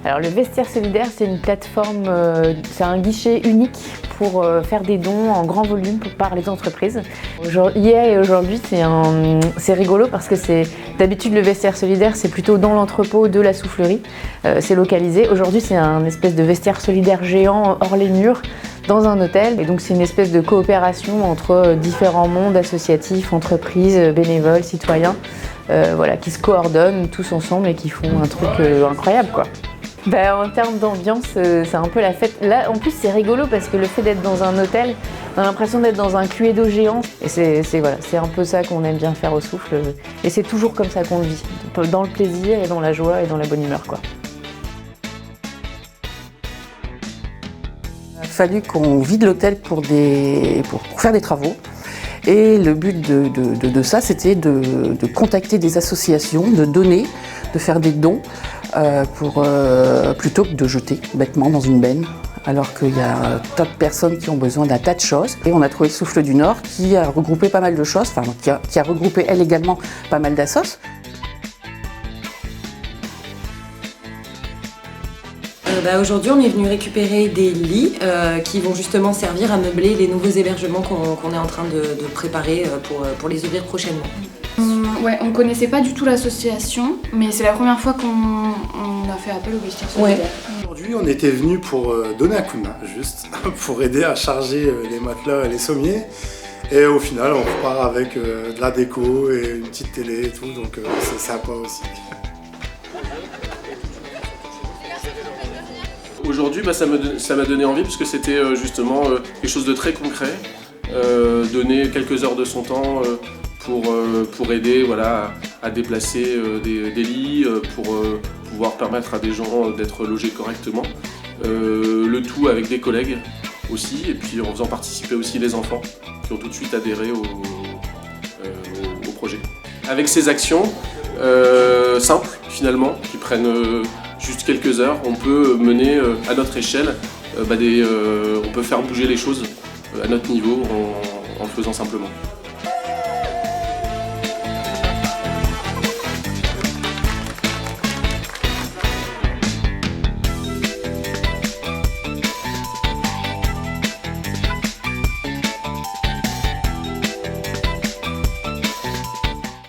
Alors le Vestiaire Solidaire, c'est une plateforme, c'est un guichet unique pour faire des dons en grand volume par les entreprises. Hier et aujourd'hui, c'est rigolo parce que d'habitude le Vestiaire Solidaire, c'est plutôt dans l'entrepôt de la soufflerie, c'est localisé. Aujourd'hui, c'est un espèce de vestiaire solidaire géant hors les murs, dans un hôtel. Et donc c'est une espèce de coopération entre différents mondes associatifs, entreprises, bénévoles, citoyens, voilà, qui se coordonnent tous ensemble et qui font un truc incroyable, quoi. En termes d'ambiance, c'est un peu la fête. Là, en plus, c'est rigolo parce que le fait d'être dans un hôtel, on a l'impression d'être dans un cluedo géant. Et c'est un peu ça qu'on aime bien faire au Souffle. Et c'est toujours comme ça qu'on le vit, dans le plaisir et dans la joie et dans la bonne humeur, quoi. Il a fallu qu'on vide l'hôtel pour faire des travaux. Et le but de ça, c'était de contacter des associations, de donner, de faire des dons, plutôt que de jeter bêtement dans une benne, alors qu'il y a un tas de personnes qui ont besoin d'un tas de choses. Et on a trouvé le Souffle du Nord qui a regroupé pas mal de choses, qui a regroupé elle également pas mal d'assos. Aujourd'hui, on est venu récupérer des lits qui vont justement servir à meubler les nouveaux hébergements qu'on est en train de préparer pour les ouvrir prochainement. Ouais, on connaissait pas du tout l'association, mais c'est la première fois qu'on a fait appel au Vestiaire Solidaire. Ouais. Aujourd'hui, on était venus pour donner un coup de main, juste, pour aider à charger les matelas et les sommiers. Et au final, on repart avec de la déco et une petite télé et tout, donc c'est sympa aussi. Aujourd'hui, ça m'a donné envie parce que c'était justement quelque chose de très concret, donner quelques heures de son temps pour aider, voilà, à déplacer des lits, pour pouvoir permettre à des gens d'être logés correctement. Le tout avec des collègues aussi, et puis en faisant participer aussi les enfants qui ont tout de suite adhéré au projet. Avec ces actions simples finalement, qui prennent juste quelques heures, on peut mener à notre échelle, on peut faire bouger les choses à notre niveau en le faisant simplement.